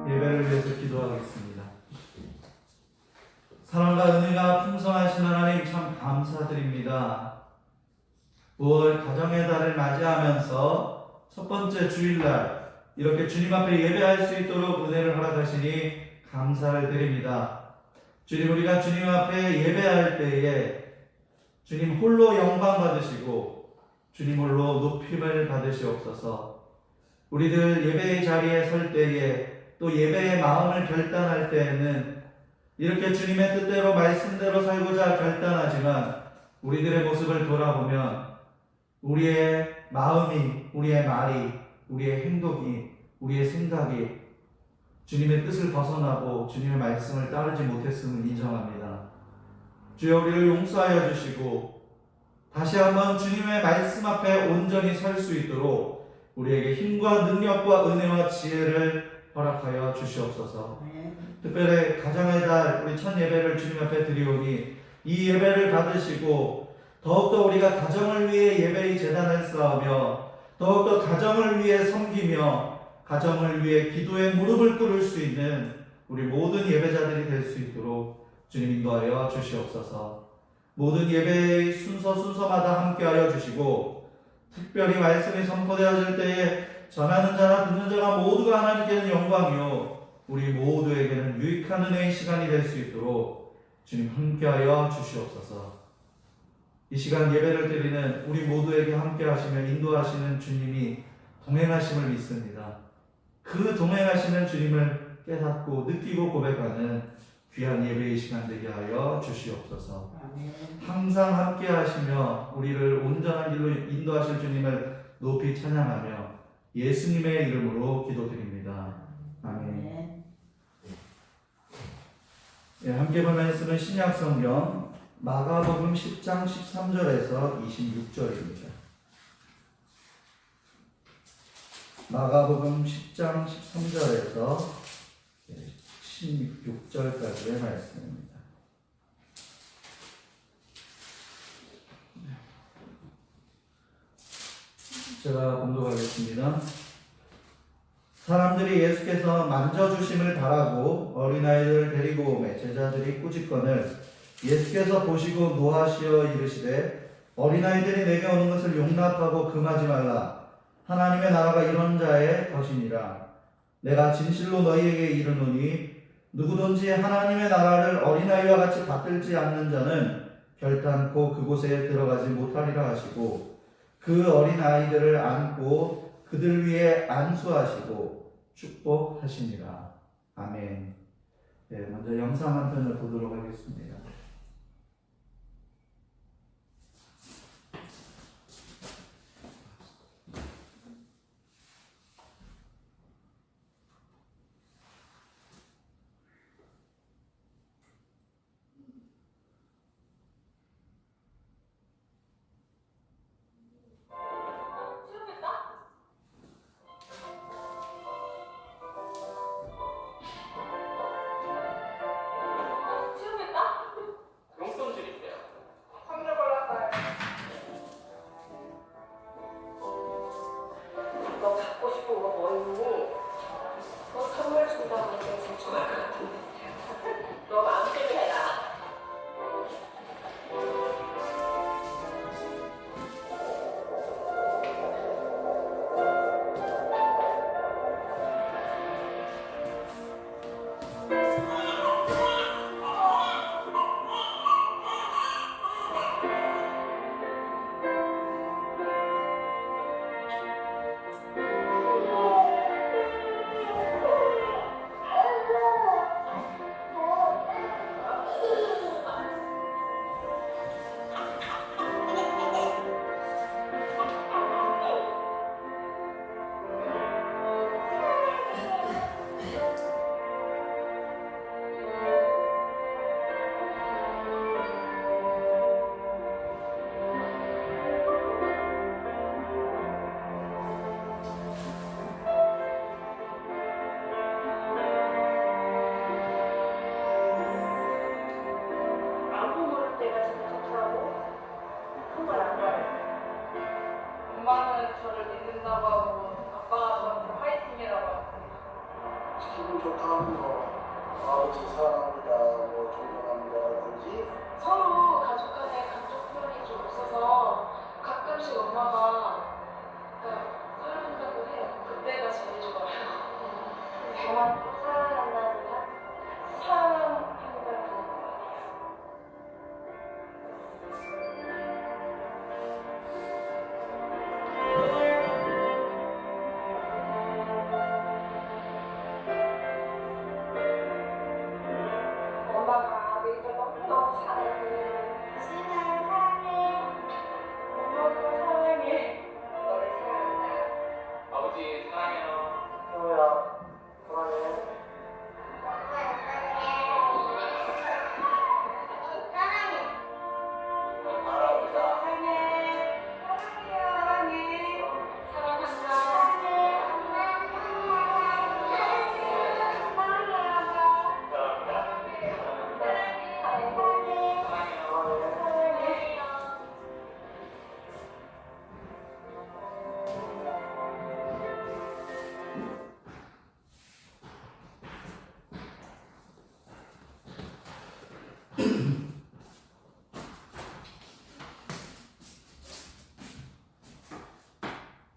예배를 위해서 기도하겠습니다. 사랑과 은혜가 풍성하신 하나님 참 감사드립니다. 9월 가정의 달을 맞이하면서 첫 번째 주일날 이렇게 주님 앞에 예배할 수 있도록 은혜를 허락하시니 감사를 드립니다. 주님, 우리가 주님 앞에 예배할 때에 주님 홀로 영광 받으시고 주님 홀로 높임을 받으시옵소서. 우리들 예배의 자리에 설 때에 또 예배의 마음을 결단할 때에는 이렇게 주님의 뜻대로 말씀대로 살고자 결단하지만 우리들의 모습을 돌아보면 우리의 마음이, 우리의 말이, 우리의 행동이, 우리의 생각이 주님의 뜻을 벗어나고 주님의 말씀을 따르지 못했음을 인정합니다. 주여, 우리를 용서하여 주시고 다시 한번 주님의 말씀 앞에 온전히 설 수 있도록 우리에게 힘과 능력과 은혜와 지혜를 허락하여 주시옵소서. 특별히 가정의 달 우리 첫 예배를 주님 앞에 드리오니 이 예배를 받으시고 더욱더 우리가 가정을 위해 예배의 제단을 쌓으며 더욱더 가정을 위해 섬기며 가정을 위해 기도의 무릎을 꿇을 수 있는 우리 모든 예배자들이 될 수 있도록 주님 인도하여 주시옵소서. 모든 예배의 순서마다 함께하여 주시고 특별히 말씀이 선포되어질 때에 전하는 자나 듣는 자가 모두가 하나님께는 영광이요 우리 모두에게는 유익한 은혜의 시간이 될 수 있도록 주님 함께하여 주시옵소서. 이 시간 예배를 드리는 우리 모두에게 함께하시며 인도하시는 주님이 동행하심을 믿습니다. 그 동행하시는 주님을 깨닫고 느끼고 고백하는 귀한 예배의 시간 되게 하여 주시옵소서. 항상 함께 하시며 우리를 온전한 길로 인도하실 주님을 높이 찬양하며 예수님의 이름으로 기도드립니다. 아멘. 예, 함께 볼 말씀은 신약 성경 마가복음 10장 13절에서 26절입니다. 마가복음 10장 13절에서 16절까지의 말씀입니다. 제가 봉독하겠습니다. 사람들이 예수께서 만져주심을 바라고 어린아이들을 데리고 오매 제자들이 꾸짖거늘 예수께서 보시고 노하시어 이르시되 어린아이들이 내게 오는 것을 용납하고 금하지 말라. 하나님의 나라가 이런 자의 것이니라. 내가 진실로 너희에게 이르노니 누구든지 하나님의 나라를 어린아이와 같이 받들지 않는 자는 결단코 그곳에 들어가지 못하리라 하시고 그 어린아이들을 안고 그들 위에 안수하시고 축복하시니라. 아멘. 네, 먼저 영상 한 편을 보도록 하겠습니다. 좋다는 아버지 사랑합니다, 존경합니다라든지 서로 가족 간의 감정 표현이 좀 없어서 가끔씩 엄마가 그러니까 사랑한다고 해요. 그때가 제일 좋아요. 사랑한다는 말? 사랑한다는 말. 엄마가 너희들 너무 사랑해. 신아 사랑해. 엄마도 사랑해. 너를 사랑한다. 아버지 사랑해요. 형우야 사랑해. 사랑합니다. 사랑해. 사랑해. 사랑한다.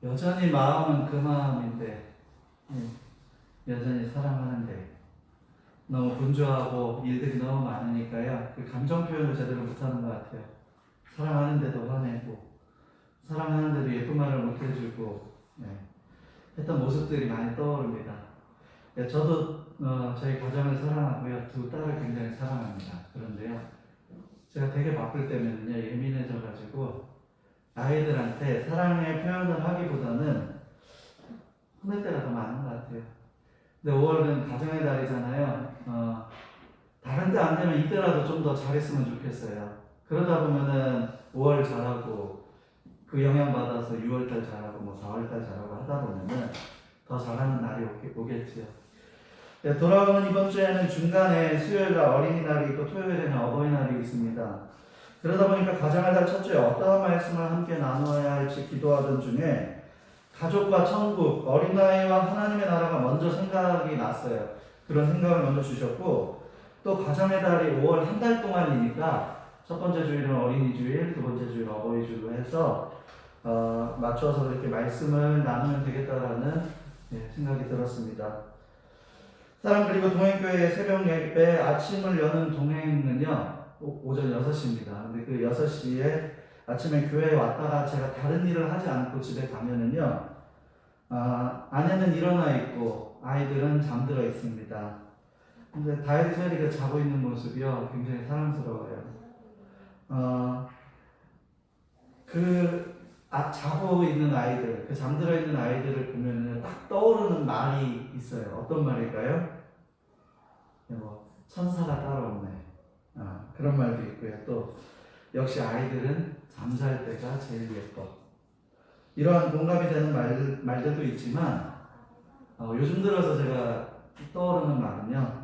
여전히 마음은 그 마음인데, 여전히 사랑하는데, 너무 분주하고 일들이 너무 많으니까요. 그 감정 표현을 제대로 못하는 것 같아요. 사랑하는데도 화내고, 사랑하는데도 예쁜 말을 못 해주고, 했던 모습들이 많이 떠오릅니다. 저도 저희 가정을 사랑하고요. 두 딸을 굉장히 사랑합니다. 그런데요, 제가 되게 바쁠 때면요, 예민해져가지고, 아이들한테 사랑의 표현을 하기보다는 혼낼 때가 더 많은 것 같아요. 근데 5월은 가정의 달이잖아요. 다른 때 안 되면 이때라도 좀 더 잘했으면 좋겠어요. 그러다 보면은 5월 잘하고 그 영향 받아서 6월달 잘하고 뭐 4월달 잘하고 하다 보면은 더 잘하는 날이 오겠지요. 돌아오는 이번 주에는 중간에 수요일날 어린이날이 있고 토요일에는 어버이날이 있습니다. 그러다 보니까 가정의 달 첫 주에 어떠한 말씀을 함께 나누어야 할지 기도하던 중에 가족과 천국, 어린아이와 하나님의 나라가 먼저 생각이 났어요. 그런 생각을 먼저 주셨고, 또 가정의 달이 5월 한 달 동안이니까 첫 번째 주일은 어린이 주일, 두 번째 주일은 어버이 주일로 해서 맞춰서 이렇게 말씀을 나누면 되겠다라는 생각이 들었습니다. 사랑 그리고 동행교회 새벽 예배 아침을 여는 동행은요, 오전 6시입니다. 근데 그 6시에 아침에 교회에 왔다가 제가 다른 일을 하지 않고 집에 가면은요, 아내는 일어나 있고 아이들은 잠들어 있습니다. 근데 다혜리 소리가 자고 있는 모습이요, 굉장히 사랑스러워요. 자고 있는 아이들, 그 잠들어 있는 아이들을 보면은 딱 떠오르는 말이 있어요. 어떤 말일까요? 천사가 따라오네. 그런 말도 있고요. 또 역시 아이들은 잠잘 때가 제일 예뻐. 이러한 공감이 되는 말들도 있지만 요즘 들어서 제가 떠오르는 말은요,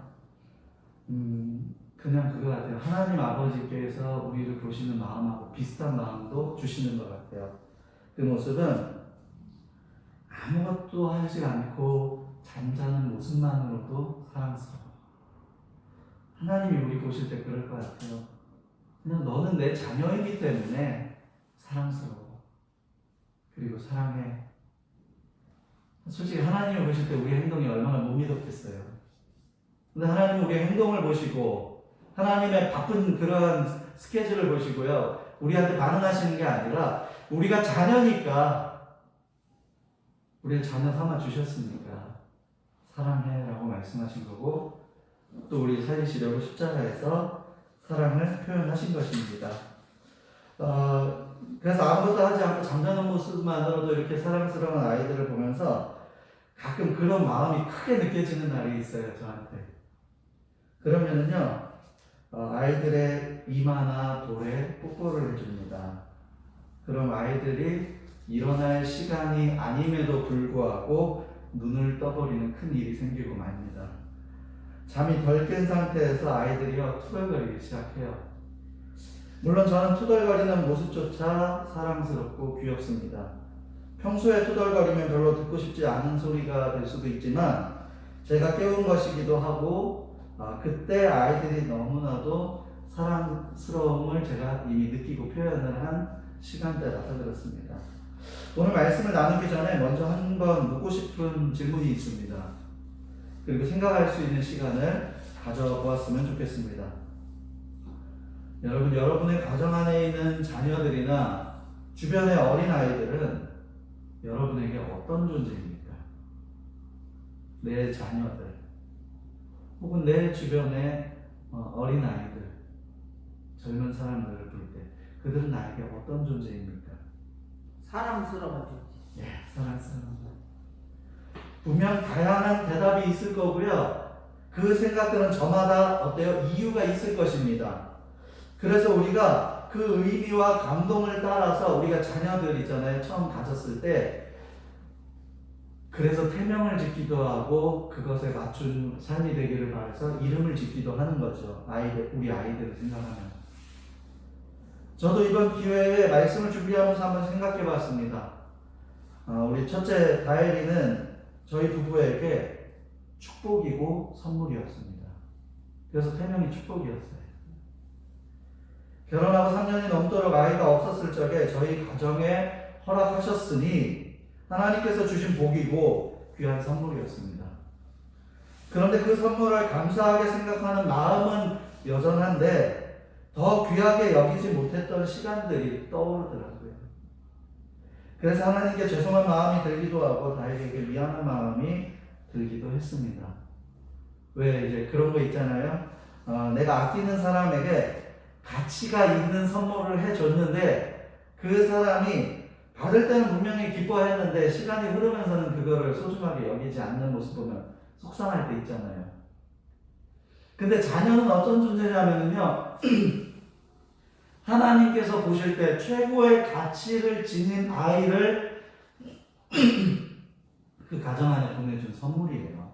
그냥 그거 같아요. 하나님 아버지께서 우리를 보시는 마음하고 비슷한 마음도 주시는 것 같아요. 그 모습은 아무것도 하지 않고 잠자는 모습만으로도 사랑스러워. 하나님이 우리 보실 때 그럴 것 같아요. 그냥 너는 내 자녀이기 때문에 사랑스러워. 그리고 사랑해. 솔직히 하나님이 보실 때 우리의 행동이 얼마나 못 믿었겠어요. 근데 하나님은 우리의 행동을 보시고 하나님의 바쁜 그런 스케줄을 보시고요, 우리한테 반응하시는 게 아니라 우리가 자녀니까 우리를 자녀 삼아 주셨으니까 사랑해 라고 말씀하신 거고, 또 우리 살리시려고 십자가에서 사랑을 표현하신 것입니다. 그래서 아무것도 하지 않고 잠자는 모습만으로도 이렇게 사랑스러운 아이들을 보면서 가끔 그런 마음이 크게 느껴지는 날이 있어요, 저한테. 그러면은요, 아이들의 이마나 볼에 뽀뽀를 해줍니다. 그럼 아이들이 일어날 시간이 아님에도 불구하고 눈을 떠버리는 큰 일이 생기고 맙니다. 잠이 덜 깬 상태에서 아이들이요, 투덜거리기 시작해요. 물론 저는 투덜거리는 모습조차 사랑스럽고 귀엽습니다. 평소에 투덜거리면 별로 듣고 싶지 않은 소리가 될 수도 있지만 제가 깨운 것이기도 하고 그때 아이들이 너무나도 사랑스러움을 제가 이미 느끼고 표현을 한 시간대라서 그렇습니다. 오늘 말씀을 나누기 전에 먼저 한번 묻고 싶은 질문이 있습니다. 그리고 생각할 수 있는 시간을 가져보았으면 좋겠습니다. 여러분의 가정 안에 있는 자녀들이나 주변의 어린아이들은 여러분에게 어떤 존재입니까? 내 자녀들 혹은 내 주변의 어린아이들, 젊은 사람들을 볼 때 그들은 나에게 어떤 존재입니까? 사랑스러운 존재. 예, 사랑스러운. 분명 다양한 대답이 있을 거고요. 그 생각들은 저마다 어때요? 이유가 있을 것입니다. 그래서 우리가 그 의미와 감동을 따라서 우리가 자녀들 있잖아요. 처음 가졌을 때 그래서 태명을 짓기도 하고 그것에 맞춘 삶이 되기를 바라서 이름을 짓기도 하는 거죠. 우리 아이들을 생각하면. 저도 이번 기회에 말씀을 준비하면서 한번 생각해 봤습니다. 우리 첫째 다혜리는 저희 부부에게 축복이고 선물이었습니다. 그래서 태명이 축복이었어요. 결혼하고 3년이 넘도록 아이가 없었을 적에 저희 가정에 허락하셨으니 하나님께서 주신 복이고 귀한 선물이었습니다. 그런데 그 선물을 감사하게 생각하는 마음은 여전한데 더 귀하게 여기지 못했던 시간들이 떠오르더라고요. 그래서 하나님께 죄송한 마음이 들기도 하고 다혜에게 미안한 마음이 들기도 했습니다. 왜 이제 그런 거 있잖아요. 내가 아끼는 사람에게 가치가 있는 선물을 해줬는데 그 사람이 받을 때는 분명히 기뻐했는데 시간이 흐르면서는 그거를 소중하게 여기지 않는 모습 보면 속상할 때 있잖아요. 근데 자녀는 어떤 존재냐면요. 하나님께서 보실 때 최고의 가치를 지닌 아이를 그 가정 안에 보내준 선물이에요.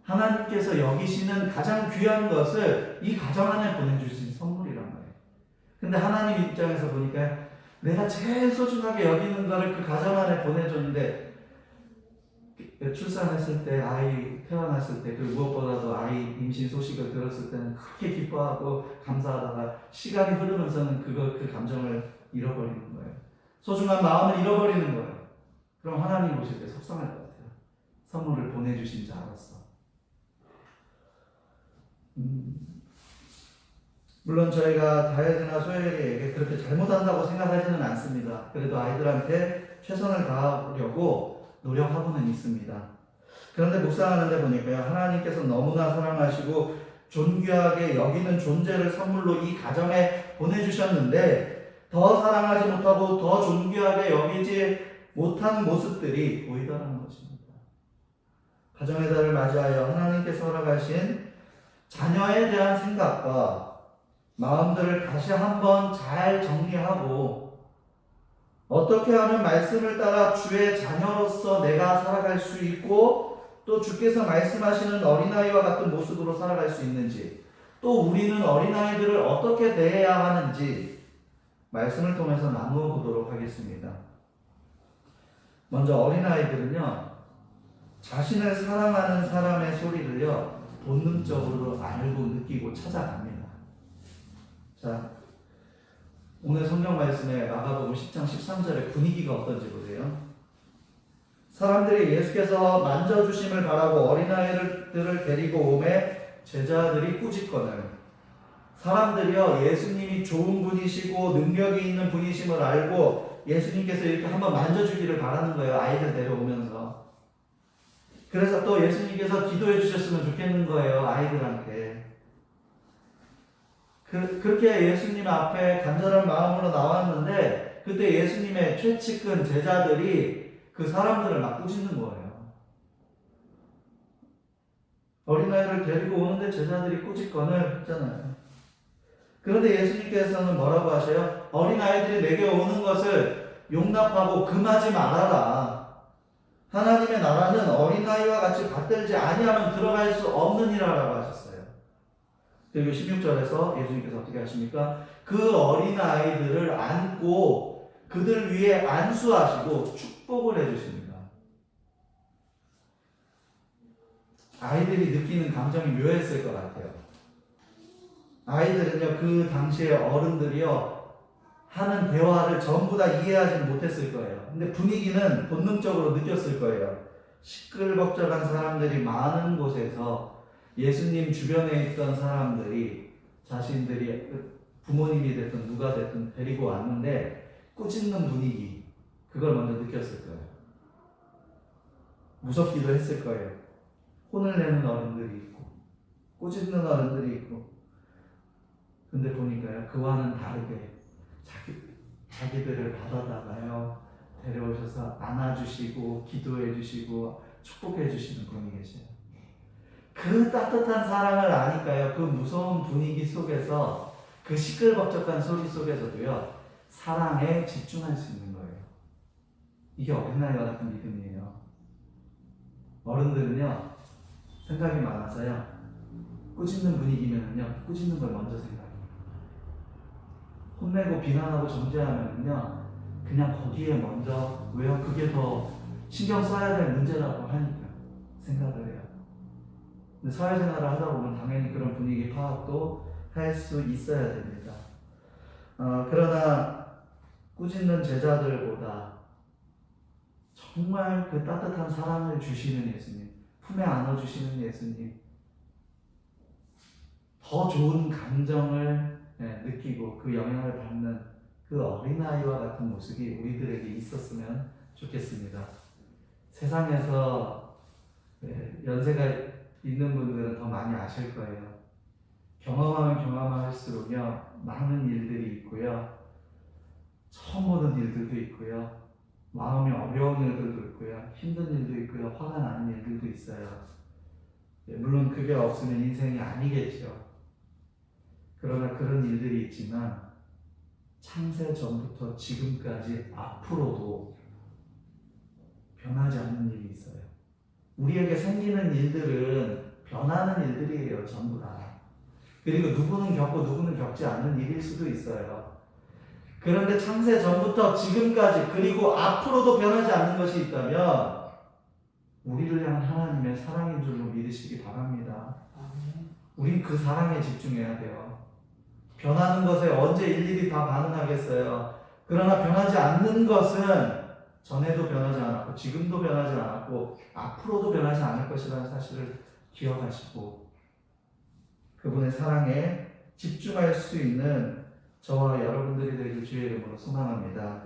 하나님께서 여기시는 가장 귀한 것을 이 가정 안에 보내주신 선물이란 말이에요. 근데 하나님 입장에서 보니까 내가 제일 소중하게 여기는 거를 그 가정 안에 보내줬는데 출산했을 때 아이 태어났을 때 그 무엇보다도 아이 임신 소식을 들었을 때는 그렇게 기뻐하고 감사하다가 시간이 흐르면서는 그 감정을 잃어버리는 거예요. 소중한 마음을 잃어버리는 거예요. 그럼 하나님 보실 때 속상할 것 같아요. 선물을 보내주신 자로서. 물론 저희가 다혜나 소혜리에게 그렇게 잘못한다고 생각하지는 않습니다. 그래도 아이들한테 최선을 다하려고 노력하고는 있습니다. 그런데 묵상하는데 보니까요, 하나님께서 너무나 사랑하시고 존귀하게 여기는 존재를 선물로 이 가정에 보내주셨는데 더 사랑하지 못하고 더 존귀하게 여기지 못한 모습들이 보이더라는 것입니다. 가정의 달을 맞이하여 하나님께서 허락하신 자녀에 대한 생각과 마음들을 다시 한번 잘 정리하고 어떻게 하면 말씀을 따라 주의 자녀로서 내가 살아갈 수 있고 또 주께서 말씀하시는 어린아이와 같은 모습으로 살아갈 수 있는지 또 우리는 어린아이들을 어떻게 대해야 하는지 말씀을 통해서 나누어 보도록 하겠습니다. 먼저 어린아이들은요, 자신을 사랑하는 사람의 소리를요 본능적으로 알고 느끼고 찾아갑니다. 자, 오늘 성경 말씀에 마가복음 10장 13절의 분위기가 어떤지 보세요. 사람들이 예수께서 만져주심을 바라고 어린아이들을 데리고 오매 제자들이 꾸짖거늘. 사람들이요, 예수님이 좋은 분이시고 능력이 있는 분이심을 알고 예수님께서 이렇게 한번 만져주기를 바라는 거예요. 아이들 데려오면서. 그래서 또 예수님께서 기도해 주셨으면 좋겠는 거예요. 아이들한테. 그렇게 예수님 앞에 간절한 마음으로 나왔는데 그때 예수님의 최측근 제자들이 그 사람들을 막 꾸짖는 거예요. 어린아이를 데리고 오는데 제자들이 꾸짖거늘 했잖아요. 그런데 예수님께서는 뭐라고 하셔요? 어린아이들이 내게 오는 것을 용납하고 금하지 말아라. 하나님의 나라는 어린아이와 같이 받들지 아니하면 들어갈 수 없느니라라고 하셨어요. 그리고 16절에서 예수님께서 어떻게 하십니까? 그 어린아이들을 안고 그들 위에 안수하시고 축복을 해주십니다. 아이들이 느끼는 감정이 묘했을 것 같아요. 아이들은요, 그 당시에 어른들이요, 하는 대화를 전부 다 이해하지 못했을 거예요. 근데 분위기는 본능적으로 느꼈을 거예요. 시끌벅적한 사람들이 많은 곳에서 예수님 주변에 있던 사람들이 자신들이 부모님이 됐든 누가 됐든 데리고 왔는데 꾸짖는 분위기, 그걸 먼저 느꼈을 거예요. 무섭기도 했을 거예요. 혼을 내는 어른들이 있고 꾸짖는 어른들이 있고, 근데 보니까요, 그와는 다르게 자기들을 받아다가요 데려오셔서 안아주시고 기도해주시고 축복해주시는 분이 계세요. 그 따뜻한 사랑을 아니까요, 그 무서운 분위기 속에서, 그 시끌벅적한 소리 속에서도요 사랑에 집중할 수 있는 거예요. 이게 어린아이와 같은 믿음이에요. 어른들은요 생각이 많아서요, 꾸짖는 분위기면은요 꾸짖는 걸 먼저 생각해요. 혼내고 비난하고 정죄하면은요 그냥 거기에 먼저, 왜요? 그게 더 신경 써야 될 문제라고 하니까 생각을 해요. 근데 사회생활을 하다 보면 당연히 그런 분위기 파악도 할 수 있어야 됩니다. 그러나 꾸짖는 제자들보다 정말 그 따뜻한 사랑을 주시는 예수님, 품에 안아주시는 예수님, 더 좋은 감정을 느끼고 그 영향을 받는 그 어린아이와 같은 모습이 우리들에게 있었으면 좋겠습니다. 세상에서 연세가 있는 분들은 더 많이 아실 거예요. 경험하면 경험할수록요 많은 일들이 있고요, 처음 보는 일들도 있고요, 마음이 어려운 일들도 있고요, 힘든 일도 있고요, 화가 나는 일들도 있어요. 물론 그게 없으면 인생이 아니겠죠. 그러나 그런 일들이 있지만 창세 전부터 지금까지 앞으로도 변하지 않는 일이 있어요. 우리에게 생기는 일들은 변하는 일들이에요, 전부 다. 그리고 누구는 겪고 누구는 겪지 않는 일일 수도 있어요. 그런데 창세 전부터 지금까지, 그리고 앞으로도 변하지 않는 것이 있다면 우리를 향한 하나님의 사랑인 줄로 믿으시기 바랍니다. 우린 그 사랑에 집중해야 돼요. 변하는 것에 언제 일일이 다 반응하겠어요. 그러나 변하지 않는 것은 전에도 변하지 않았고 지금도 변하지 않았고 앞으로도 변하지 않을 것이라는 사실을 기억하시고 그분의 사랑에 집중할 수 있는 저와 여러분들이 되길 주의 이름으로 소망합니다.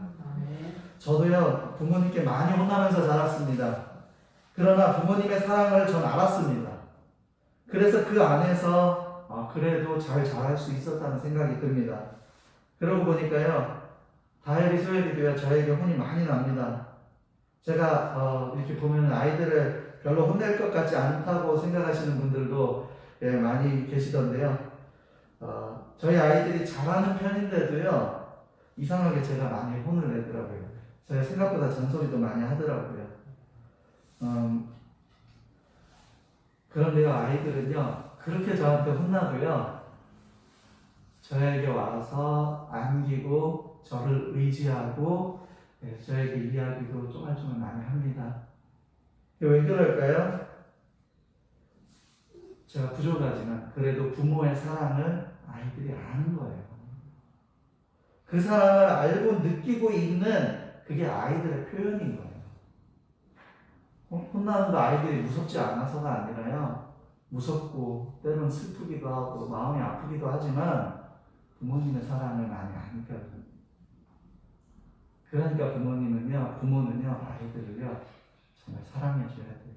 저도요 부모님께 많이 혼나면서 자랐습니다. 그러나 부모님의 사랑을 전 알았습니다. 그래서 그 안에서 그래도 잘 자랄 수 있었다는 생각이 듭니다. 그러고 보니까요 다혜리, 소혜리도요 저에게 혼이 많이 납니다. 제가 이렇게 보면 아이들을 별로 혼낼 것 같지 않다고 생각하시는 분들도 많이 계시던데요. 저희 아이들이 잘하는 편인데도요 이상하게 제가 많이 혼을 내더라고요. 제가 생각보다 잔소리도 많이 하더라고요. 그런데요 아이들은요 그렇게 저한테 혼나도요 저에게 와서 안기고 저를 의지하고 저에게 이야기도 쪼말쪼말 많이 합니다. 왜 그럴까요? 제가 부족하지만 그래도 부모의 사랑을 아이들이 아는 거예요. 그 사랑을 알고 느끼고 있는 그게 아이들의 표현인 거예요. 혼나는 거 아이들이 무섭지 않아서가 아니라요 무섭고 때로는 슬프기도 하고 마음이 아프기도 하지만 부모님의 사랑을 많이 아니까. 그러니까 부모는요 아이들을요 정말 사랑해 줘야 돼요.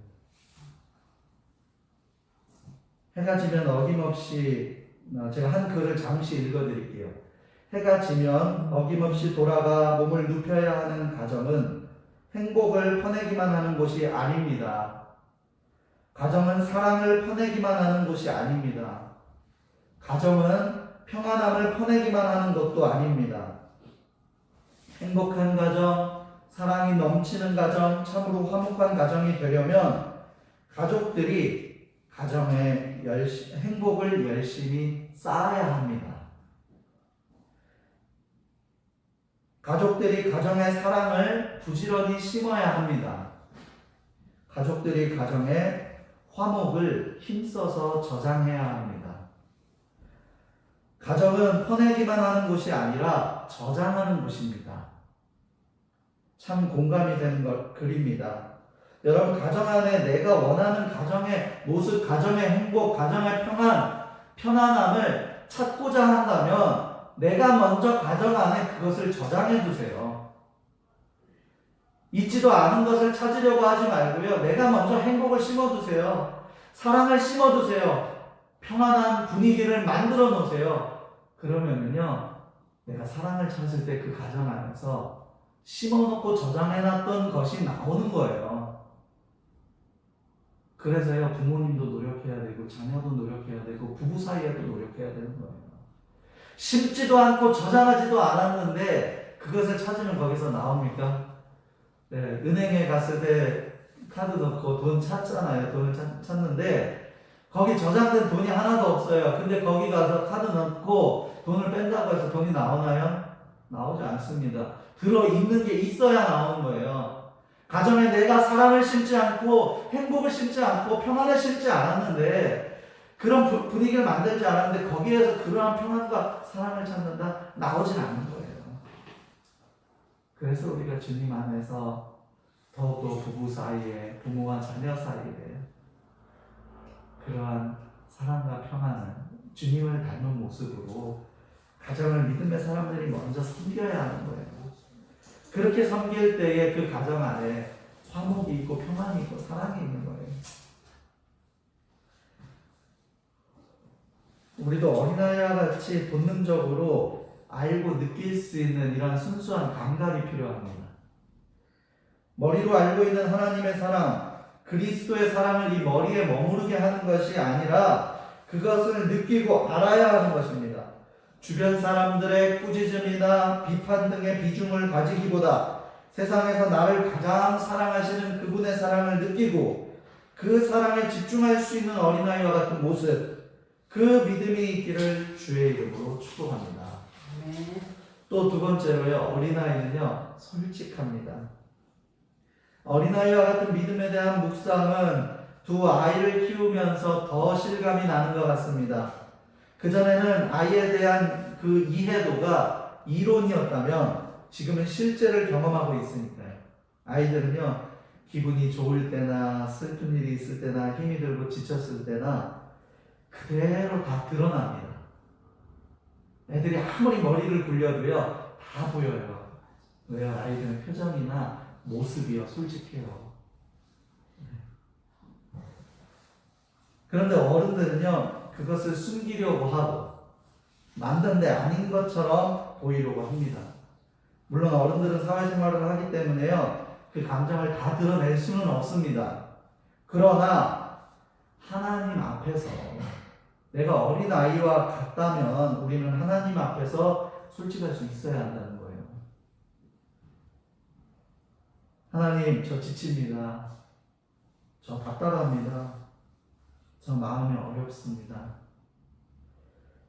해가 지면 어김없이, 제가 한 글을 잠시 읽어드릴게요. 해가 지면 어김없이 돌아가 몸을 눕혀야 하는 가정은 행복을 퍼내기만 하는 곳이 아닙니다. 가정은 사랑을 퍼내기만 하는 곳이 아닙니다. 가정은 평안함을 퍼내기만 하는 것도 아닙니다. 행복한 가정, 사랑이 넘치는 가정, 참으로 화목한 가정이 되려면 가족들이 가정의 행복을 열심히 쌓아야 합니다. 가족들이 가정의 사랑을 부지런히 심어야 합니다. 가족들이 가정에 화목을 힘써서 저장해야 합니다. 가정은 퍼내기만 하는 곳이 아니라 저장하는 곳입니다. 참 공감이 되는 글입니다. 여러분, 가정 안에 내가 원하는 가정의 모습, 가정의 행복, 가정의 편안함을 찾고자 한다면 내가 먼저 가정 안에 그것을 저장해 두세요. 있지도 않은 것을 찾으려고 하지 말고요. 내가 먼저 행복을 심어두세요. 사랑을 심어두세요. 평안한 분위기를 만들어 놓으세요. 그러면은요, 내가 사랑을 찾을 때 그 가정 안에서 심어놓고 저장해놨던 것이 나오는 거예요. 그래서요, 부모님도 노력해야 되고 자녀도 노력해야 되고 부부 사이에도 노력해야 되는 거예요. 심지도 않고 저장하지도 않았는데 그것을 찾으면 거기서 나옵니까? 네, 은행에 갔을 때 카드 넣고 돈 찾잖아요. 돈을 찾는데 거기 저장된 돈이 하나도 없어요. 근데 거기 가서 카드 넣고 돈을 뺀다고 해서 돈이 나오나요? 나오지 않습니다. 들어있는 게 있어야 나오는 거예요. 가정에 내가 사랑을 심지 않고 행복을 심지 않고 평안을 심지 않았는데, 그런 분위기를 만들지 않았는데 거기에서 그러한 평안과 사랑을 찾는다? 나오진 않는 거예요. 그래서 우리가 주님 안에서 더욱더 부부 사이에, 부모와 자녀 사이에 그러한 사랑과 평안을 주님을 닮은 모습으로 가정을 믿음의 사람들이 먼저 섬겨야 하는 거예요. 그렇게 섬길 때에 그 가정 안에 화목이 있고 평안이 있고 사랑이 있는 거예요. 우리도 어린아이와 같이 본능적으로 알고 느낄 수 있는 이런 순수한 감각이 필요합니다. 머리로 알고 있는 하나님의 사랑, 그리스도의 사랑을 이 머리에 머무르게 하는 것이 아니라 그것을 느끼고 알아야 하는 것입니다. 주변 사람들의 꾸짖음이나 비판 등의 비중을 가지기보다 세상에서 나를 가장 사랑하시는 그분의 사랑을 느끼고 그 사랑에 집중할 수 있는 어린아이와 같은 모습, 그 믿음이 있기를 주의 이름으로 축복합니다. 또 두 번째로요, 어린아이는요, 솔직합니다. 어린아이와 같은 믿음에 대한 묵상은 두 아이를 키우면서 더 실감이 나는 것 같습니다. 그전에는 아이에 대한 그 이해도가 이론이었다면 지금은 실제를 경험하고 있으니까요. 아이들은요, 기분이 좋을 때나 슬픈 일이 있을 때나 힘이 들고 지쳤을 때나 그대로 다 드러납니다. 애들이 아무리 머리를 굴려도요, 다 보여요. 왜요? 아이들은 표정이나 모습이요, 솔직해요. 그런데 어른들은요, 그것을 숨기려고 하고 만든데 아닌 것처럼 보이려고 합니다. 물론 어른들은 사회생활을 하기 때문에요, 그 감정을 다 드러낼 수는 없습니다. 그러나 하나님 앞에서, 내가 어린아이와 같다면 우리는 하나님 앞에서 솔직할 수 있어야 한다는 거예요. 하나님, 저 지칩니다. 저 답답합니다. 저 마음이 어렵습니다.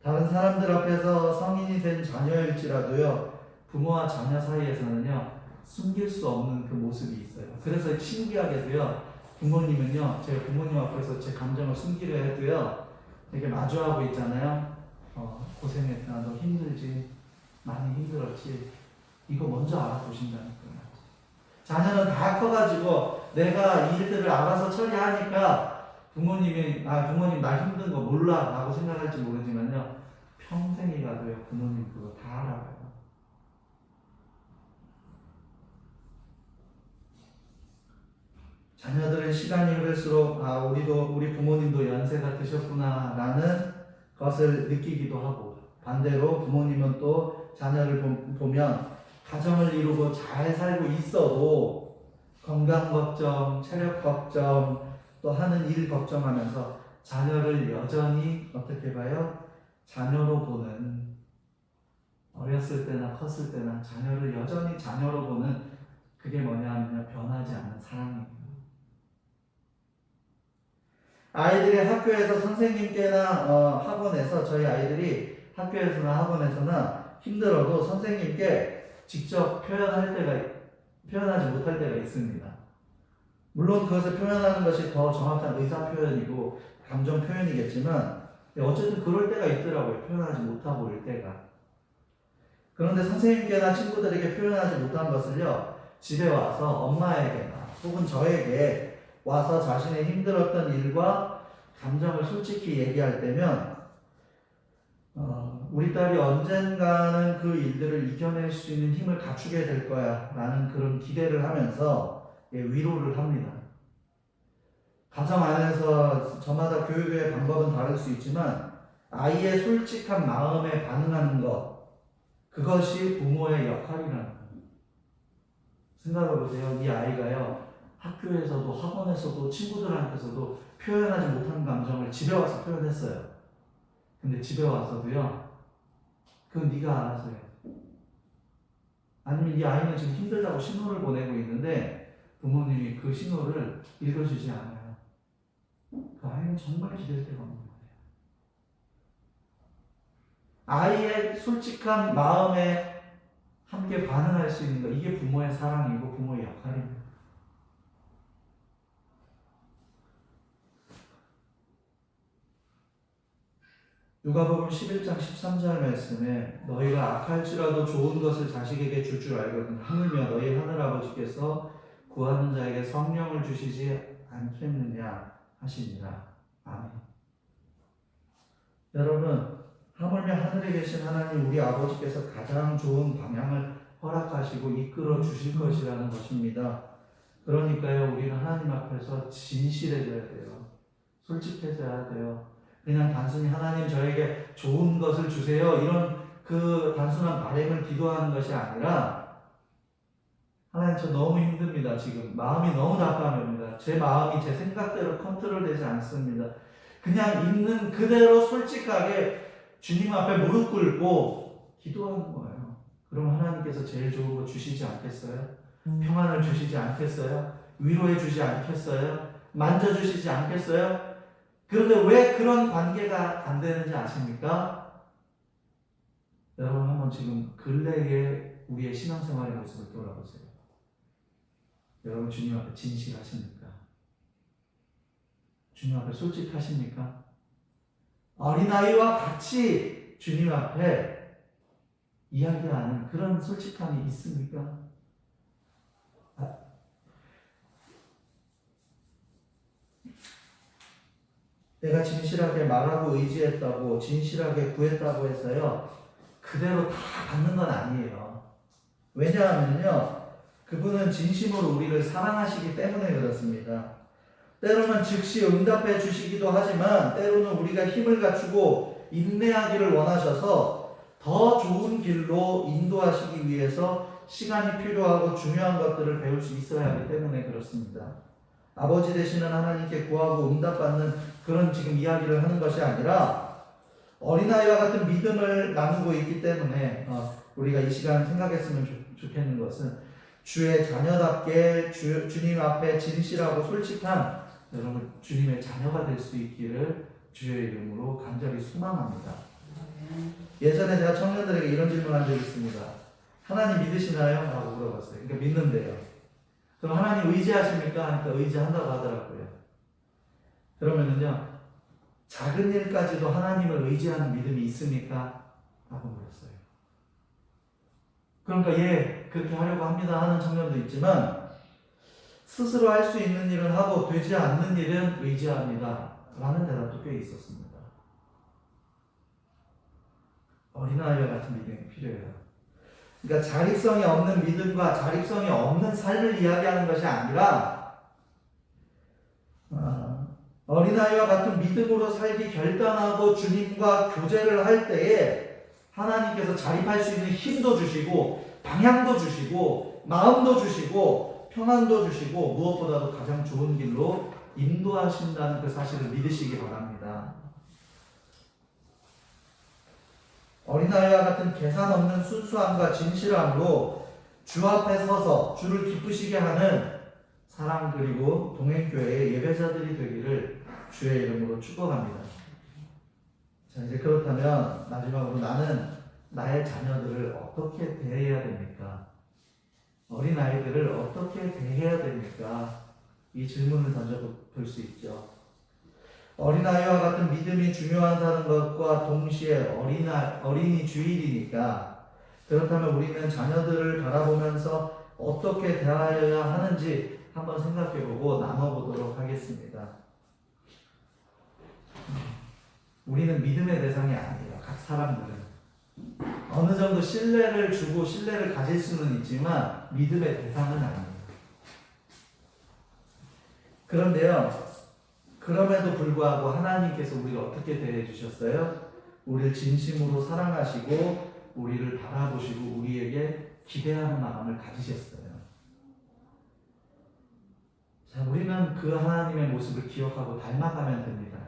다른 사람들 앞에서 성인이 된 자녀일지라도요, 부모와 자녀 사이에서는요, 숨길 수 없는 그 모습이 있어요. 그래서 신기하게도요, 부모님은요, 제가 부모님 앞에서 제 감정을 숨기려 해도요, 이렇게 마주하고 있잖아요. 고생했다, 너 힘들지, 많이 힘들었지, 이거 먼저 알아보신다니까요. 자녀는 다 커가지고 내가 이 일들을 알아서 처리하니까 부모님 나 힘든 거 몰라 라고 생각할지 모르지만요, 평생이 가도요, 부모님 그거 다 알아봐요. 자녀들은 시간이 흐를수록 우리 부모님도 연세가 드셨구나 라는 것을 느끼기도 하고, 반대로 부모님은 또 자녀를 보면 가정을 이루고 잘 살고 있어도 건강 걱정, 체력 걱정, 또 하는 일 걱정하면서 자녀를 여전히 어떻게 봐요? 자녀로 보는, 어렸을 때나 컸을 때나 자녀를 여전히 자녀로 보는, 그게 뭐냐면 변하지 않는 사랑입니다. 아이들이 학교에서 선생님께나 학원에서, 저희 아이들이 학교에서나 학원에서나 힘들어도 선생님께 직접 표현하지 못할 때가 있습니다. 물론 그것을 표현하는 것이 더 정확한 의사 표현이고 감정 표현이겠지만 어쨌든 그럴 때가 있더라고요. 표현하지 못하고 올 때가. 그런데 선생님께나 친구들에게 표현하지 못한 것을요, 집에 와서 엄마에게나 혹은 저에게 와서 자신의 힘들었던 일과 감정을 솔직히 얘기할 때면 우리 딸이 언젠가는 그 일들을 이겨낼 수 있는 힘을 갖추게 될 거야 라는 그런 기대를 하면서 위로를 합니다. 가정 안에서 저마다 교육의 방법은 다를 수 있지만 아이의 솔직한 마음에 반응하는 것, 그것이 부모의 역할이라는 거예요. 생각해 보세요. 이 아이가요, 학교에서도 학원에서도 친구들한테서도 표현하지 못한 감정을 집에 와서 표현했어요. 근데 집에 와서도요, 그건 네가 알아서 해. 아니면 이 아이는 지금 힘들다고 신호를 보내고 있는데 부모님이 그 신호를 읽어주지 않아요. 그 아이는 정말 기댈 데가 없는 거예요. 아이의 솔직한 마음에 함께 반응할 수 있는 것, 이게 부모의 사랑이고 부모의 역할입니다. 누가복음 11장 13절 말씀에 너희가 악할지라도 좋은 것을 자식에게 줄 줄 알거든 하물며 너희 하늘아버지께서 구하는 자에게 성령을 주시지 않겠느냐 하시니라. 아멘. 여러분, 하물며 하늘에 계신 하나님 우리 아버지께서 가장 좋은 방향을 허락하시고 이끌어 주실 것이라는 것입니다. 그러니까요, 우리는 하나님 앞에서 진실해져야 돼요. 솔직해져야 돼요. 그냥 단순히 하나님 저에게 좋은 것을 주세요 이런 그 단순한 바람을 기도하는 것이 아니라 하나님 저 너무 힘듭니다. 지금 마음이 너무 답답합니다. 제 마음이 제 생각대로 컨트롤되지 않습니다. 그냥 있는 그대로 솔직하게 주님 앞에 무릎 꿇고 기도하는 거예요. 그럼 하나님께서 제일 좋은 거 주시지 않겠어요? 평안을 주시지 않겠어요? 위로해 주지 않겠어요? 만져주시지 않겠어요? 그런데 왜 그런 관계가 안 되는지 아십니까? 여러분 한번 지금 근래의 우리의 신앙생활의 모습을 돌아보세요. 여러분 주님 앞에 진실하십니까? 주님 앞에 솔직하십니까? 어린아이와 같이 주님 앞에 이야기하는 그런 솔직함이 있습니까? 내가 진실하게 말하고 의지했다고 진실하게 구했다고 해서요 그대로 다 받는 건 아니에요. 왜냐하면요 그분은 진심으로 우리를 사랑하시기 때문에 그렇습니다. 때로는 즉시 응답해 주시기도 하지만 때로는 우리가 힘을 갖추고 인내하기를 원하셔서 더 좋은 길로 인도하시기 위해서 시간이 필요하고 중요한 것들을 배울 수 있어야 하기 때문에 그렇습니다. 아버지 되시는 하나님께 구하고 응답받는 그런 지금 이야기를 하는 것이 아니라 어린아이와 같은 믿음을 나누고 있기 때문에 우리가 이 시간 생각했으면 좋겠는 것은 주의 자녀답게 주님 앞에 진실하고 솔직한 여러분 주님의 자녀가 될 수 있기를 주의 이름으로 간절히 소망합니다. 예전에 제가 청년들에게 이런 질문을 한 적이 있습니다. 하나님 믿으시나요? 라고 물어봤어요. 그러니까 믿는데요. 그럼 하나님 의지하십니까? 하니까 의지한다고 하더라고요. 그러면은요, 작은 일까지도 하나님을 의지하는 믿음이 있습니까? 라고 물었어요. 그러니까 예, 그렇게 하려고 합니다 하는 청년도 있지만 스스로 할 수 있는 일은 하고 되지 않는 일은 의지합니다 라는 대답도 꽤 있었습니다. 어린아이와 같은 믿음이 필요해요. 그러니까 자립성이 없는 믿음과 자립성이 없는 삶을 이야기하는 것이 아니라 어린아이와 같은 믿음으로 살기 결단하고 주님과 교제를 할 때에 하나님께서 자립할 수 있는 힘도 주시고 방향도 주시고 마음도 주시고 평안도 주시고 무엇보다도 가장 좋은 길로 인도하신다는 그 사실을 믿으시기 바랍니다. 어린아이와 같은 계산 없는 순수함과 진실함으로 주 앞에 서서 주를 기쁘시게 하는 사랑 그리고 동행교회의 예배자들이 되기를 주의 이름으로 축복합니다. 자, 이제 그렇다면 마지막으로 나는 나의 자녀들을 어떻게 대해야 됩니까? 어린아이들을 어떻게 대해야 됩니까? 이 질문을 던져볼 수 있죠. 어린아이와 같은 믿음이 중요하다는 것과 동시에 어린이 주일이니까 그렇다면 우리는 자녀들을 바라보면서 어떻게 대하여야 하는지 한번 생각해보고 나눠보도록 하겠습니다. 우리는 믿음의 대상이 아니에요. 각 사람들은 어느 정도 신뢰를 주고 신뢰를 가질 수는 있지만 믿음의 대상은 아니에요. 그런데요, 그럼에도 불구하고 하나님께서 우리를 어떻게 대해 주셨어요? 우리를 진심으로 사랑하시고 우리를 바라보시고 우리에게 기대하는 마음을 가지셨어요. 자, 우리는 그 하나님의 모습을 기억하고 닮아가면 됩니다.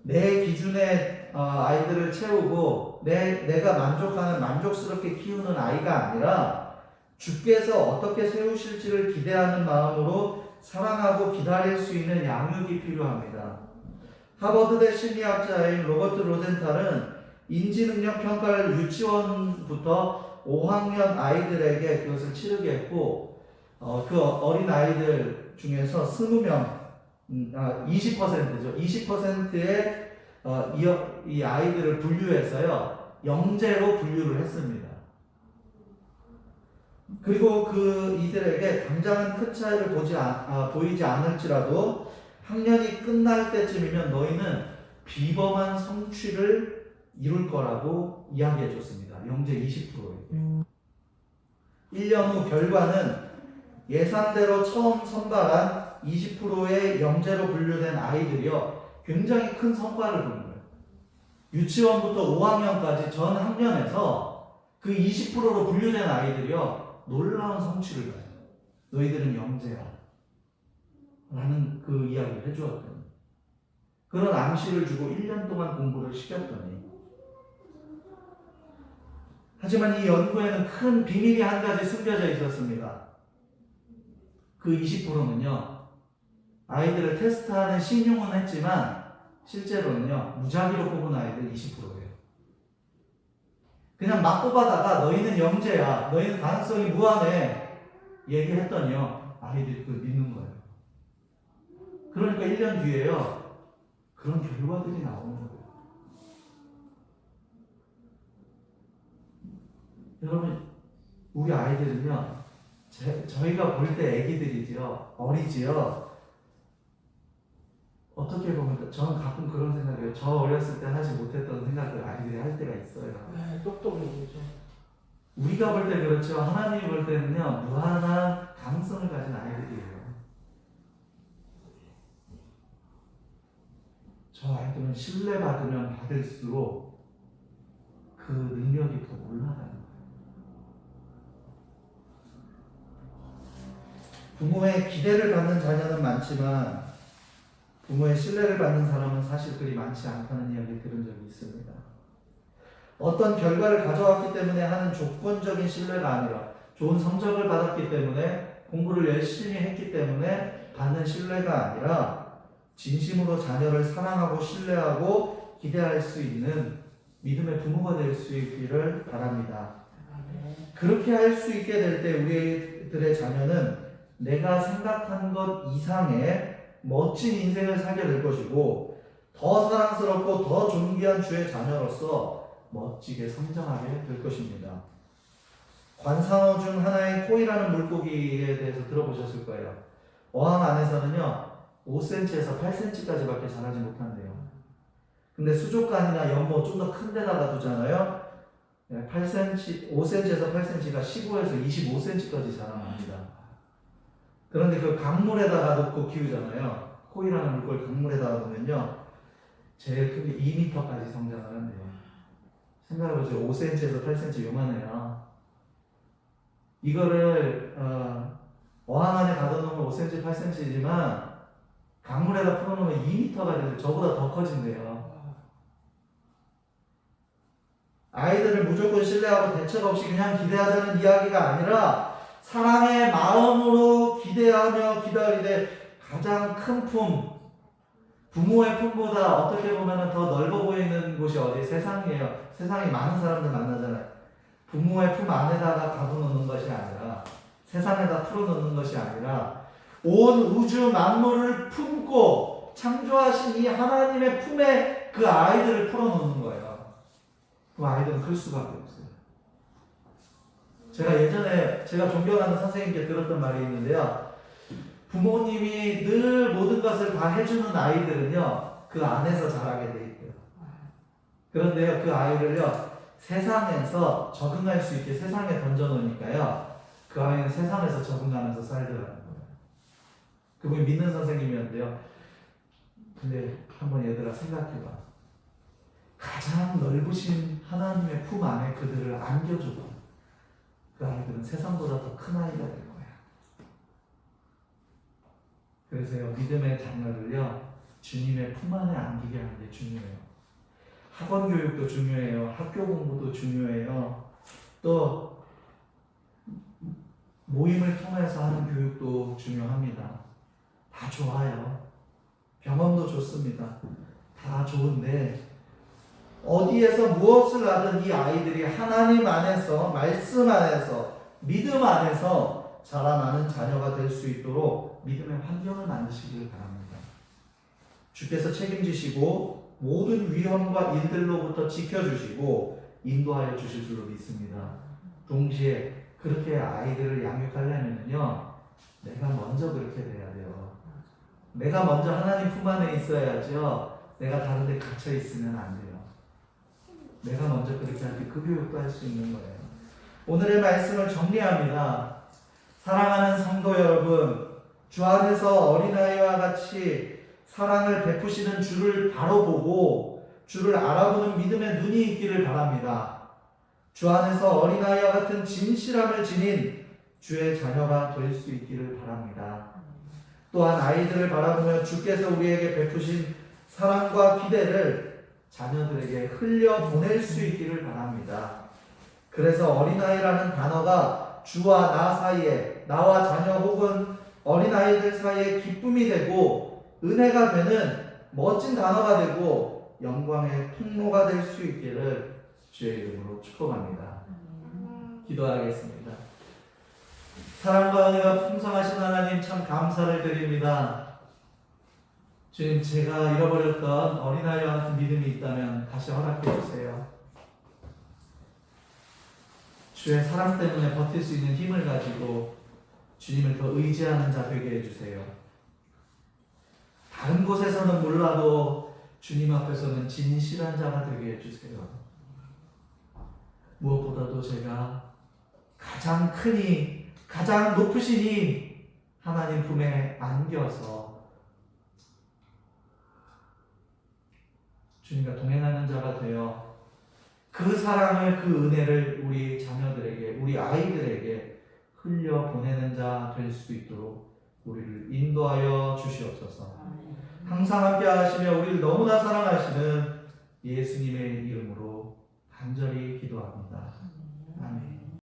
내 기준에 아이들을 채우고 내가 만족하는 만족스럽게 키우는 아이가 아니라 주께서 어떻게 세우실지를 기대하는 마음으로 사랑하고 기다릴 수 있는 양육이 필요합니다. 하버드대 심리학자인 로버트 로젠탈은 인지능력 평가를 유치원부터 5학년 아이들에게 그것을 치르게 했고 그 어린 아이들 중에서 20명 20%죠. 20%의 이 아이들을 분류해서요, 영재로 분류를 했습니다. 그리고 그 이들에게 당장은 큰 차이를 보이지 않을지라도 학년이 끝날 때쯤이면 너희는 비범한 성취를 이룰 거라고 이야기해 줬습니다. 영재 20%에게. 1년 후 결과는 예상대로 처음 선발한 20%의 영재로 분류된 아이들이요, 굉장히 큰 성과를 보는 거예요. 유치원부터 5학년까지 전 학년에서 그 20%로 분류된 아이들이요, 놀라운 성취를 가져요. 너희들은 영재야 라는 그 이야기를 해주었더니, 그런 암시를 주고 1년 동안 공부를 시켰더니, 하지만 이 연구에는 큰 비밀이 한 가지 숨겨져 있었습니다. 그 20%는요, 아이들을 테스트하는 신용은 했지만 실제로는요, 무작위로 뽑은 아이들 20%예요. 그냥 막 뽑아다가 너희는 영재야, 너희는 가능성이 무한해 얘기했더니요, 아이들이 그걸 믿는 거예요. 그러니까 1년 뒤에요, 그런 결과들이 나오는 거예요. 여러분, 우리 아이들은요, 저희가 볼 때 애기들이지요, 어리지요. 어떻게 보면 저는 가끔 그런 생각이에요. 저 어렸을 때 하지 못했던 생각을 아이들이 할 때가 있어요. 네, 똑똑해지죠. 우리가 볼 때 그렇죠. 하나님이 볼 때는요, 무한한 가능성을 가진 아이들이에요. 저 아이들은 신뢰받으면 받을수록 그 능력이 더 올라가는 거예요. 부모의 기대를 받는 자녀는 많지만 부모의 신뢰를 받는 사람은 사실 그리 많지 않다는 이야기를 들은 적이 있습니다. 어떤 결과를 가져왔기 때문에 하는 조건적인 신뢰가 아니라 좋은 성적을 받았기 때문에, 공부를 열심히 했기 때문에 받는 신뢰가 아니라 진심으로 자녀를 사랑하고 신뢰하고 기대할 수 있는 믿음의 부모가 될 수 있기를 바랍니다. 그렇게 할 수 있게 될 때 우리들의 자녀는 내가 생각한 것 이상의 멋진 인생을 살게 될 것이고, 더 사랑스럽고 더 존귀한 주의 자녀로서 멋지게 성장하게 될 것입니다. 관상어 중 하나인 코이라는 물고기에 대해서 들어보셨을 거예요. 어항 안에서는요, 5cm에서 8cm까지 밖에 자라지 못한대요. 근데 수족관이나 연못 좀 더 큰 데다가 두잖아요. 8cm, 5cm에서 8cm가 15에서 25cm까지 자라납니다. 그런데 그 강물에다가 놓고 키우잖아요. 코이라는 물고기 강물에다가 놓으면요, 제일 크게 2m까지 성장을 한대요. 생각해보세요. 5cm에서 8cm 요만해요. 이거를 어항 안에 가둬놓으면 5cm, 8cm지만 강물에다 풀어놓으면 2m가 되는데 저보다 더 커진대요. 아이들을 무조건 신뢰하고 대책 없이 그냥 기대하자는 이야기가 아니라 사랑의 마음으로 기대하며 기다리되 가장 큰 품, 부모의 품보다 어떻게 보면 더 넓어 보이는 곳이 어디? 세상이에요. 세상에 많은 사람들 만나잖아요. 부모의 품 안에다가 가둬놓는 것이 아니라, 세상에다 풀어놓는 것이 아니라 온 우주 만물을 품고 창조하신 이 하나님의 품에 그 아이들을 풀어놓는 거예요. 그 아이들은 클 수밖에 없어요. 제가 예전에 제가 존경하는 선생님께 들었던 말이 있는데요. 부모님이 늘 모든 것을 다 해주는 아이들은요, 그 안에서 자라게 돼 있대요. 그런데요, 그 아이를요, 세상에서 적응할 수 있게 세상에 던져놓으니까요, 그 아이는 세상에서 적응하면서 살더라는 거예요. 그분이 믿는 선생님이었는데요. 근데 한번 얘들아 생각해봐. 가장 넓으신 하나님의 품 안에 그들을 안겨줘봐. 그 아이들은 세상보다 더 큰 아이가 될 거야. 그래서요, 믿음의 자녀를요, 주님의 품 안에 안기게 하는 게 중요해요. 학원 교육도 중요해요. 학교 공부도 중요해요. 또 모임을 통해서 하는 교육도 중요합니다. 다 좋아요. 병원도 좋습니다. 다 좋은데 어디에서 무엇을 하든 이 아이들이 하나님 안에서, 말씀 안에서, 믿음 안에서 자라나는 자녀가 될 수 있도록 믿음의 환경을 만드시길 바랍니다. 주께서 책임지시고 모든 위험과 일들로부터 지켜주시고 인도하여 주실 줄로 믿습니다. 동시에 그렇게 아이들을 양육하려면요, 내가 먼저 그렇게 돼야 돼요. 내가 먼저 하나님 품 안에 있어야죠. 내가 다른 데 갇혀 있으면 안 돼요. 내가 먼저 그렇게 할 때 그 교육도 할 수 있는 거예요. 오늘의 말씀을 정리합니다. 사랑하는 성도 여러분, 주 안에서 어린아이와 같이 사랑을 베푸시는 주를 바로 보고 주를 알아보는 믿음의 눈이 있기를 바랍니다. 주 안에서 어린아이와 같은 진실함을 지닌 주의 자녀가 될 수 있기를 바랍니다. 또한 아이들을 바라보며 주께서 우리에게 베푸신 사랑과 기대를 자녀들에게 흘려보낼 수 있기를 바랍니다. 그래서 어린아이라는 단어가 주와 나 사이에, 나와 자녀 혹은 어린아이들 사이에 기쁨이 되고 은혜가 되는 멋진 단어가 되고 영광의 통로가 될 수 있기를 주의 이름으로 축복합니다. 기도하겠습니다. 사랑과 은혜가 풍성하신 하나님, 참 감사를 드립니다. 주님, 제가 잃어버렸던 어린아이와 같은 믿음이 있다면 다시 허락해 주세요. 주의 사랑 때문에 버틸 수 있는 힘을 가지고 주님을 더 의지하는 자 되게 해주세요. 다른 곳에서는 몰라도 주님 앞에서는 진실한 자가 되게 해주세요. 무엇보다도 제가 가장 크니, 가장 높으시니 하나님 품에 안겨서 주님과 동행하는 자가 되어 그 사랑을, 그 은혜를 우리 자녀들에게, 우리 아이들에게 흘려보내는 자 될 수 있도록 우리를 인도하여 주시옵소서. 항상 함께 하시며 우리를 너무나 사랑하시는 예수님의 이름으로 간절히 기도합니다.